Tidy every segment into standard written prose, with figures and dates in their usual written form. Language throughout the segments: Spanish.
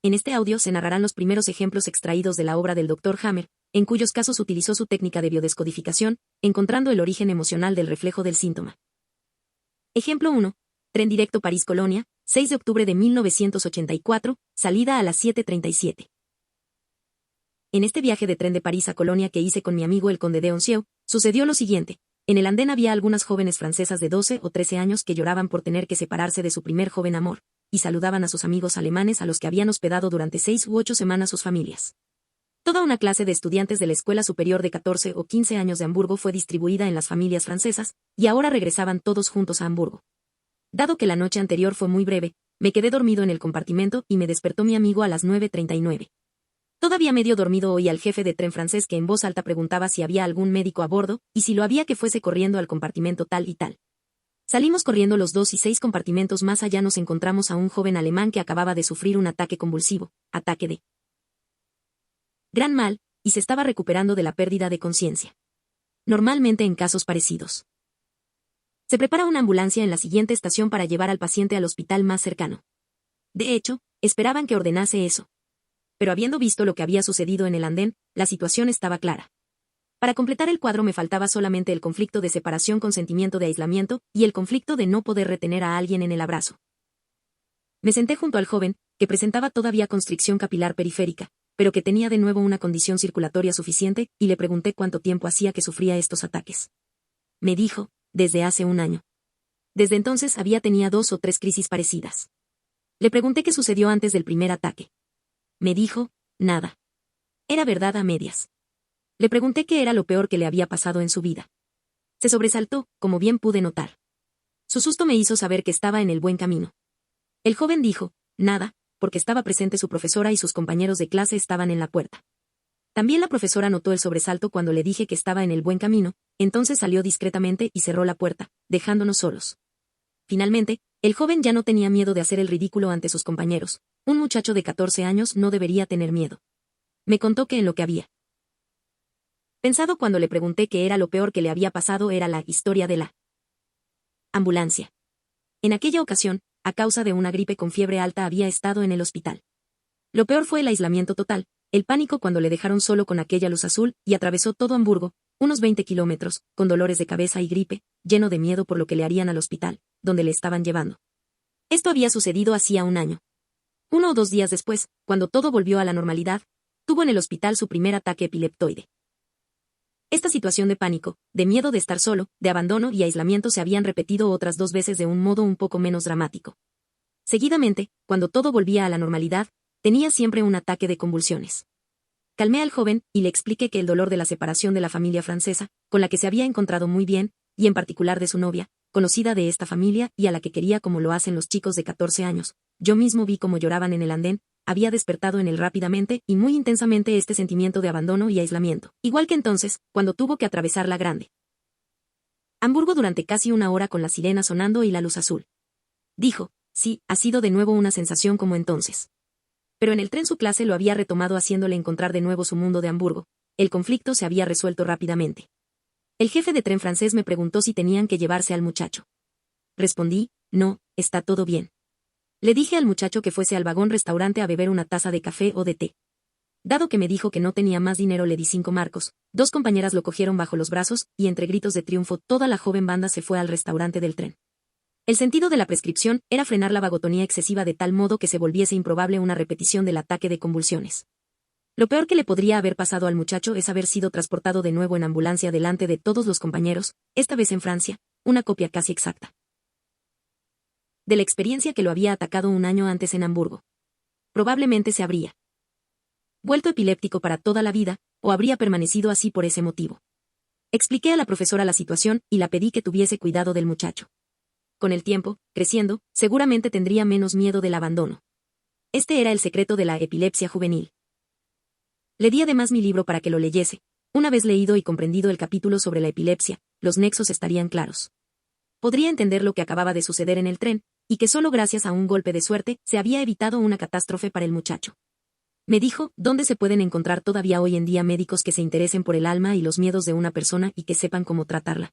En este audio se narrarán los primeros ejemplos extraídos de la obra del Dr. Hammer, en cuyos casos utilizó su técnica de biodescodificación, encontrando el origen emocional del reflejo del síntoma. Ejemplo 1. Tren directo París-Colonia, 6 de octubre de 1984, salida a las 7:37. En este viaje de tren de París a Colonia que hice con mi amigo el conde de Oncieux, sucedió lo siguiente. En el andén había algunas jóvenes francesas de 12 o 13 años que lloraban por tener que separarse de su primer joven amor, y saludaban a sus amigos alemanes a los que habían hospedado durante 6 u 8 semanas sus familias. Toda una clase de estudiantes de la Escuela Superior de 14 o 15 años de Hamburgo fue distribuida en las familias francesas, y ahora regresaban todos juntos a Hamburgo. Dado que la noche anterior fue muy breve, me quedé dormido en el compartimento y me despertó mi amigo a las 9:39. Todavía medio dormido oí al jefe de tren francés que en voz alta preguntaba si había algún médico a bordo, y si lo había que fuese corriendo al compartimento tal y tal. Salimos corriendo los 2 y 6 compartimentos más allá nos encontramos a un joven alemán que acababa de sufrir un ataque convulsivo, ataque de gran mal, y se estaba recuperando de la pérdida de conciencia. Normalmente en casos parecidos. Se prepara una ambulancia en la siguiente estación para llevar al paciente al hospital más cercano. De hecho, esperaban que ordenase eso. Pero habiendo visto lo que había sucedido en el andén, la situación estaba clara. Para completar el cuadro me faltaba solamente el conflicto de separación con sentimiento de aislamiento, y el conflicto de no poder retener a alguien en el abrazo. Me senté junto al joven, que presentaba todavía constricción capilar periférica, pero que tenía de nuevo una condición circulatoria suficiente, y le pregunté cuánto tiempo hacía que sufría estos ataques. Me dijo, desde hace un año. Desde entonces tenía 2 o 3 crisis parecidas. Le pregunté qué sucedió antes del primer ataque. Me dijo, nada. Era verdad a medias. Le pregunté qué era lo peor que le había pasado en su vida. Se sobresaltó, como bien pude notar. Su susto me hizo saber que estaba en el buen camino. El joven dijo, nada, porque estaba presente su profesora y sus compañeros de clase estaban en la puerta. También la profesora notó el sobresalto cuando le dije que estaba en el buen camino, entonces salió discretamente y cerró la puerta, dejándonos solos. Finalmente, el joven ya no tenía miedo de hacer el ridículo ante sus compañeros. Un muchacho de 14 años no debería tener miedo. Me contó que en lo que había pensado cuando le pregunté qué era lo peor que le había pasado era la historia de la ambulancia. En aquella ocasión, a causa de una gripe con fiebre alta había estado en el hospital. Lo peor fue el aislamiento total, el pánico cuando le dejaron solo con aquella luz azul, y atravesó todo Hamburgo, unos 20 kilómetros, con dolores de cabeza y gripe, lleno de miedo por lo que le harían al hospital, donde le estaban llevando. Esto había sucedido hacía un año. 1 o 2 días después, cuando todo volvió a la normalidad, tuvo en el hospital su primer ataque epileptoide. Esta situación de pánico, de miedo de estar solo, de abandono y aislamiento se habían repetido otras 2 veces de un modo un poco menos dramático. Seguidamente, cuando todo volvía a la normalidad, tenía siempre un ataque de convulsiones. Calmé al joven y le expliqué que el dolor de la separación de la familia francesa, con la que se había encontrado muy bien, y en particular de su novia, conocida de esta familia y a la que quería como lo hacen los chicos de 14 años, yo mismo vi cómo lloraban en el andén, había despertado en él rápidamente y muy intensamente este sentimiento de abandono y aislamiento, igual que entonces, cuando tuvo que atravesar la grande Hamburgo durante casi 1 hora con la sirena sonando y la luz azul. Dijo, sí, ha sido de nuevo una sensación como entonces. Pero en el tren su clase lo había retomado haciéndole encontrar de nuevo su mundo de Hamburgo. El conflicto se había resuelto rápidamente. El jefe de tren francés me preguntó si tenían que llevarse al muchacho. Respondí, no, está todo bien. Le dije al muchacho que fuese al vagón restaurante a beber una taza de café o de té. Dado que me dijo que no tenía más dinero le di 5 marcos, 2 compañeras lo cogieron bajo los brazos, y entre gritos de triunfo toda la joven banda se fue al restaurante del tren. El sentido de la prescripción era frenar la vagotonía excesiva de tal modo que se volviese improbable una repetición del ataque de convulsiones. Lo peor que le podría haber pasado al muchacho es haber sido transportado de nuevo en ambulancia delante de todos los compañeros, esta vez en Francia, una copia casi exacta de la experiencia que lo había atacado un año antes en Hamburgo. Probablemente se habría vuelto epiléptico para toda la vida, o habría permanecido así por ese motivo. Expliqué a la profesora la situación y la pedí que tuviese cuidado del muchacho. Con el tiempo, creciendo, seguramente tendría menos miedo del abandono. Este era el secreto de la epilepsia juvenil. Le di además mi libro para que lo leyese. Una vez leído y comprendido el capítulo sobre la epilepsia, los nexos estarían claros. Podría entender lo que acababa de suceder en el tren, y que solo gracias a un golpe de suerte se había evitado una catástrofe para el muchacho. Me dijo, ¿dónde se pueden encontrar todavía hoy en día médicos que se interesen por el alma y los miedos de una persona y que sepan cómo tratarla?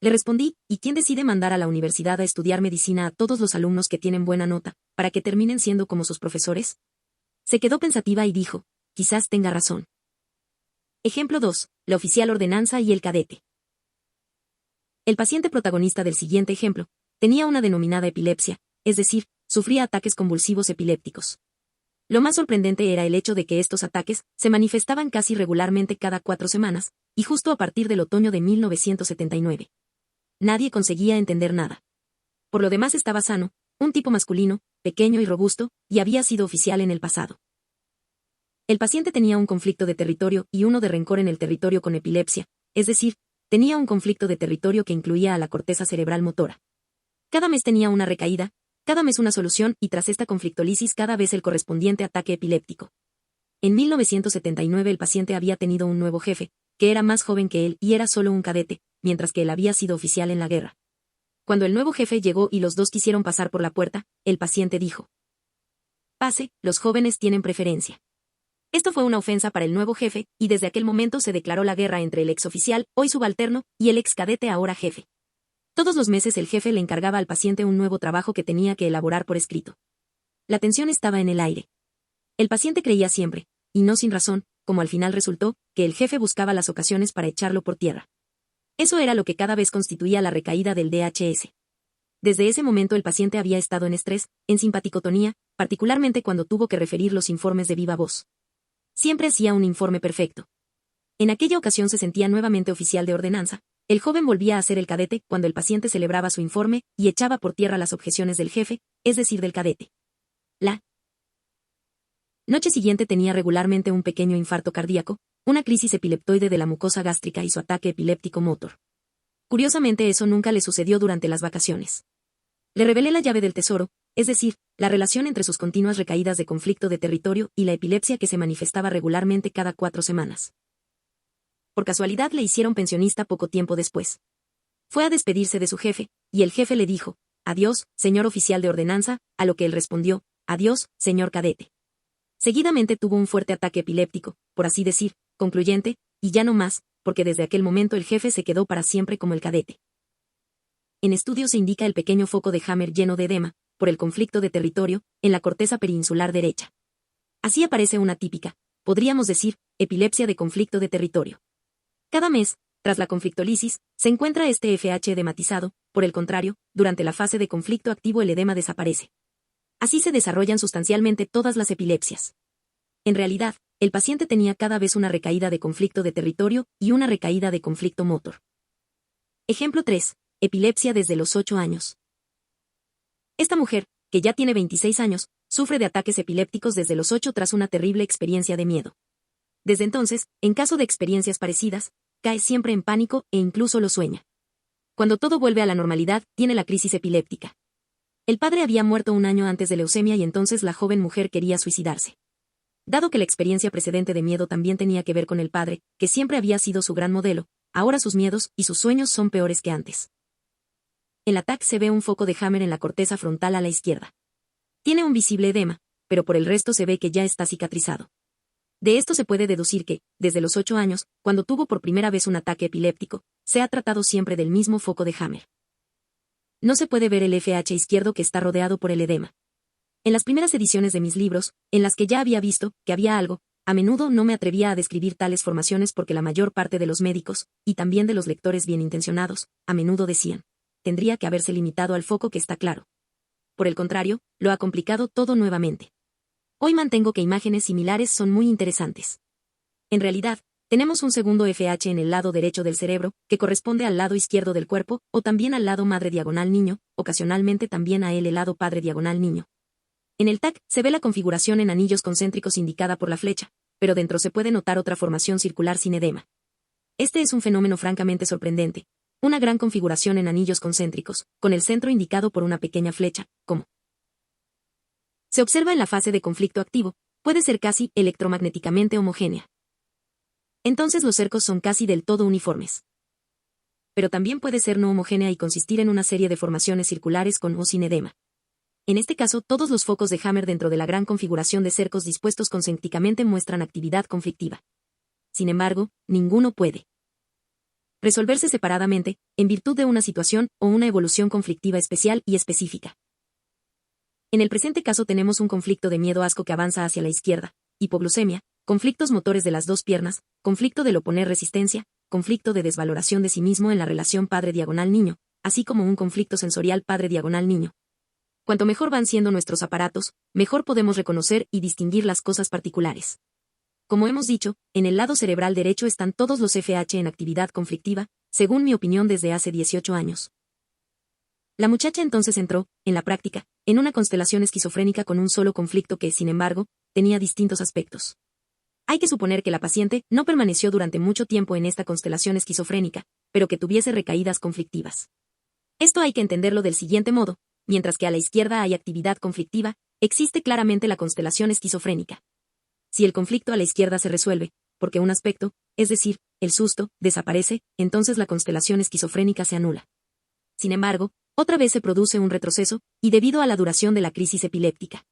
Le respondí, ¿y quién decide mandar a la universidad a estudiar medicina a todos los alumnos que tienen buena nota, para que terminen siendo como sus profesores? Se quedó pensativa y dijo, quizás tenga razón. Ejemplo 2. La oficial ordenanza y el cadete. El paciente protagonista del siguiente ejemplo tenía una denominada epilepsia, es decir, sufría ataques convulsivos epilépticos. Lo más sorprendente era el hecho de que estos ataques se manifestaban casi regularmente cada 4 semanas, y justo a partir del otoño de 1979. Nadie conseguía entender nada. Por lo demás estaba sano, un tipo masculino, pequeño y robusto, y había sido oficial en el pasado. El paciente tenía un conflicto de territorio y uno de rencor en el territorio con epilepsia, es decir, tenía un conflicto de territorio que incluía a la corteza cerebral motora. Cada mes tenía una recaída, cada mes una solución y tras esta conflictólisis cada vez el correspondiente ataque epiléptico. En 1979 el paciente había tenido un nuevo jefe, que era más joven que él y era solo un cadete, mientras que él había sido oficial en la guerra. Cuando el nuevo jefe llegó y los dos quisieron pasar por la puerta, el paciente dijo: «Pase, los jóvenes tienen preferencia». Esto fue una ofensa para el nuevo jefe, y desde aquel momento se declaró la guerra entre el exoficial, hoy subalterno, y el ex cadete, ahora jefe. Todos los meses el jefe le encargaba al paciente un nuevo trabajo que tenía que elaborar por escrito. La tensión estaba en el aire. El paciente creía siempre, y no sin razón, como al final resultó, que el jefe buscaba las ocasiones para echarlo por tierra. Eso era lo que cada vez constituía la recaída del DHS. Desde ese momento el paciente había estado en estrés, en simpaticotonía, particularmente cuando tuvo que referir los informes de viva voz. Siempre hacía un informe perfecto. En aquella ocasión se sentía nuevamente oficial de ordenanza. El joven volvía a ser el cadete cuando el paciente celebraba su informe y echaba por tierra las objeciones del jefe, es decir, del cadete. La noche siguiente tenía regularmente un pequeño infarto cardíaco, una crisis epileptoide de la mucosa gástrica y su ataque epiléptico motor. Curiosamente eso nunca le sucedió durante las vacaciones. Le revelé la llave del tesoro, es decir, la relación entre sus continuas recaídas de conflicto de territorio y la epilepsia que se manifestaba regularmente cada 4 semanas. Por casualidad le hicieron pensionista poco tiempo después. Fue a despedirse de su jefe, y el jefe le dijo: «Adiós, señor oficial de ordenanza», a lo que él respondió: «Adiós, señor cadete». Seguidamente tuvo un fuerte ataque epiléptico, por así decir, concluyente, y ya no más, porque desde aquel momento el jefe se quedó para siempre como el cadete. En estudio se indica el pequeño foco de Hammer lleno de edema, por el conflicto de territorio, en la corteza peninsular derecha. Así aparece una típica, podríamos decir, epilepsia de conflicto de territorio. Cada mes, tras la conflictólisis, se encuentra este FH edematizado, por el contrario, durante la fase de conflicto activo el edema desaparece. Así se desarrollan sustancialmente todas las epilepsias. En realidad, el paciente tenía cada vez una recaída de conflicto de territorio y una recaída de conflicto motor. Ejemplo 3. Epilepsia desde los 8 años. Esta mujer, que ya tiene 26 años, sufre de ataques epilépticos desde los 8 tras una terrible experiencia de miedo. Desde entonces, en caso de experiencias parecidas, cae siempre en pánico e incluso lo sueña. Cuando todo vuelve a la normalidad, tiene la crisis epiléptica. El padre había muerto un año antes de leucemia y entonces la joven mujer quería suicidarse. Dado que la experiencia precedente de miedo también tenía que ver con el padre, que siempre había sido su gran modelo, ahora sus miedos y sus sueños son peores que antes. En la TAC se ve un foco de Hammer en la corteza frontal a la izquierda. Tiene un visible edema, pero por el resto se ve que ya está cicatrizado. De esto se puede deducir que, desde los 8 años, cuando tuvo por primera vez un ataque epiléptico, se ha tratado siempre del mismo foco de Hammer. No se puede ver el FH izquierdo que está rodeado por el edema. En las primeras ediciones de mis libros, en las que ya había visto que había algo, a menudo no me atrevía a describir tales formaciones porque la mayor parte de los médicos, y también de los lectores bien intencionados, a menudo decían: tendría que haberse limitado al foco que está claro. Por el contrario, lo ha complicado todo nuevamente. Hoy mantengo que imágenes similares son muy interesantes. En realidad, tenemos un segundo FH en el lado derecho del cerebro, que corresponde al lado izquierdo del cuerpo, o también al lado madre diagonal niño, ocasionalmente también a él el lado padre diagonal niño. En el TAC se ve la configuración en anillos concéntricos indicada por la flecha, pero dentro se puede notar otra formación circular sin edema. Este es un fenómeno francamente sorprendente. Una gran configuración en anillos concéntricos, con el centro indicado por una pequeña flecha, como se observa en la fase de conflicto activo, puede ser casi electromagnéticamente homogénea. Entonces los cercos son casi del todo uniformes. Pero también puede ser no homogénea y consistir en una serie de formaciones circulares con o sin edema. En este caso, todos los focos de Hammer dentro de la gran configuración de cercos dispuestos concéntricamente muestran actividad conflictiva. Sin embargo, ninguno puede resolverse separadamente, en virtud de una situación o una evolución conflictiva especial y específica. En el presente caso tenemos un conflicto de miedo-asco que avanza hacia la izquierda, hipoglucemia, conflictos motores de las dos piernas, conflicto del oponer resistencia, conflicto de desvaloración de sí mismo en la relación padre-niño, así como un conflicto sensorial padre-niño. Cuanto mejor van siendo nuestros aparatos, mejor podemos reconocer y distinguir las cosas particulares. Como hemos dicho, en el lado cerebral derecho están todos los FH en actividad conflictiva, según mi opinión desde hace 18 años. La muchacha entonces entró, en la práctica, en una constelación esquizofrénica con un solo conflicto que, sin embargo, tenía distintos aspectos. Hay que suponer que la paciente no permaneció durante mucho tiempo en esta constelación esquizofrénica, pero que tuviese recaídas conflictivas. Esto hay que entenderlo del siguiente modo: mientras que a la izquierda hay actividad conflictiva, existe claramente la constelación esquizofrénica. Si el conflicto a la izquierda se resuelve, porque un aspecto, es decir, el susto, desaparece, entonces la constelación esquizofrénica se anula. Sin embargo, otra vez se produce un retroceso, y debido a la duración de la crisis epiléptica.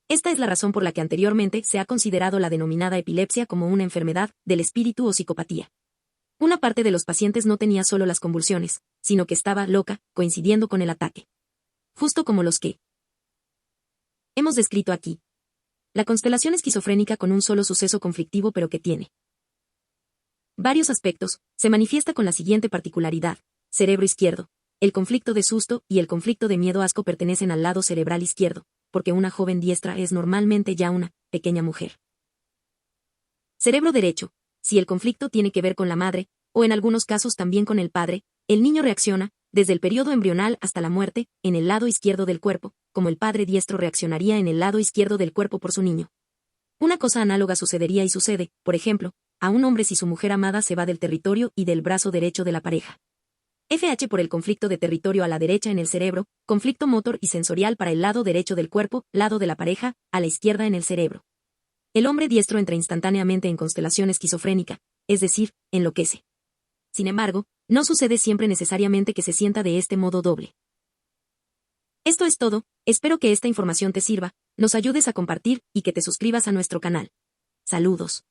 Esta es la razón por la que anteriormente se ha considerado la denominada epilepsia como una enfermedad del espíritu o psicopatía. Una parte de los pacientes no tenía solo las convulsiones, sino que estaba loca, coincidiendo con el ataque. Justo como los que hemos descrito aquí. La constelación esquizofrénica con un solo suceso conflictivo pero que tiene varios aspectos, se manifiesta con la siguiente particularidad: cerebro izquierdo. El conflicto de susto y el conflicto de miedo-asco pertenecen al lado cerebral izquierdo, porque una joven diestra es normalmente ya una pequeña mujer. Cerebro derecho. Si el conflicto tiene que ver con la madre, o en algunos casos también con el padre, el niño reacciona, desde el periodo embrional hasta la muerte, en el lado izquierdo del cuerpo, como el padre diestro reaccionaría en el lado izquierdo del cuerpo por su niño. Una cosa análoga sucedería y sucede, por ejemplo, a un hombre si su mujer amada se va del territorio y del brazo derecho de la pareja. FH por el conflicto de territorio a la derecha en el cerebro, conflicto motor y sensorial para el lado derecho del cuerpo, lado de la pareja, a la izquierda en el cerebro. El hombre diestro entra instantáneamente en constelación esquizofrénica, es decir, enloquece. Sin embargo, no sucede siempre necesariamente que se sienta de este modo doble. Esto es todo, espero que esta información te sirva, nos ayudes a compartir y que te suscribas a nuestro canal. Saludos.